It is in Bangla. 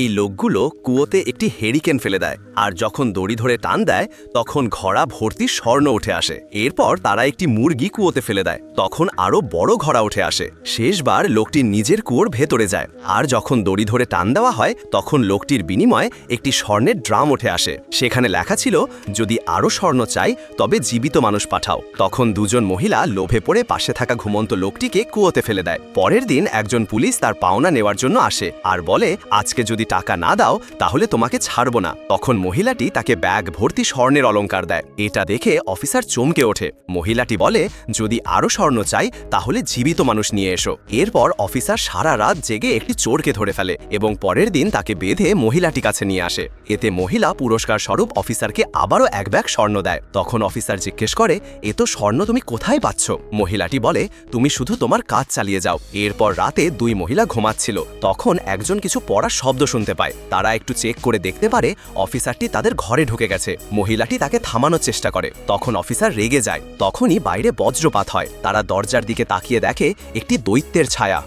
এই লোকগুলো কুয়োতে একটি হেরিকেন ফেলে দেয়, আর যখন দড়ি ধরে টান দেয় তখন ঘড়া ভর্তি স্বর্ণ উঠে আসে। এরপর তারা একটি মুরগি কুয়োতে ফেলে দেয়, তখন আরো বড় ঘড়া উঠে আসে। শেষবার লোকটি নিজের কুয়োর ভেতরে যায়, আর যখন দড়ি ধরে টান দেওয়া হয় তখন লোকটির বিনিময়ে একটি স্বর্ণের ড্রাম উঠে আসে। সেখানে লেখা ছিল, যদি আরো স্বর্ণ চাই তবে জীবিত মানুষ পাঠাও। তখন দুজন মহিলা লোভে পড়ে পাশে থাকা ঘুমন্ত লোকটিকে কুয়োতে ফেলে দেয়। পরের দিন একজন পুলিশ তার পাওনা নেওয়ার জন্য আসে আর বলে, আজকে যদি টাকা না দাও তাহলে তোমাকে ছাড়ব না। তখন মহিলাটি তাকে ব্যাগ ভর্তি স্বর্ণের অলংকার দেয়। এটা দেখে অফিসার চমকে ওঠে। মহিলাটি বলে, যদি আরো স্বর্ণ চাই তাহলে জীবিত মানুষ নিয়ে এসো। এরপর অফিসার সারা রাত জেগে একটি চোরকে ধরে ফেলে এবং পরের দিন তাকে বেঁধে মহিলাটি কাছে নিয়ে আসে। এতে মহিলা পুরস্কার স্বরূপ অফিসারকে আবারও এক ব্যাগ স্বর্ণ দেয়। তখন অফিসার জিজ্ঞেস করে, এত স্বর্ণ তুমি কোথায় পাচ্ছ? মহিলাটি বলে, তুমি শুধু তোমার কাজ চালিয়ে যাও। এরপর রাতে দুই মহিলা ঘুমাচ্ছিল, তখন একজন কিছু পড়ার শব্দ শুনতে পায়। তারা একটু চেক করে দেখতে পারে অফিসারটি তাদের ঘরে ঢুকে গেছে। মহিলাটি তাকে থামানোর চেষ্টা করে, তখন অফিসার রেগে যায়। তখনই বাইরে বজ্রপাত হয়। তারা দরজার দিকে তাকিয়ে দেখে একটি দৈত্যের ছায়া।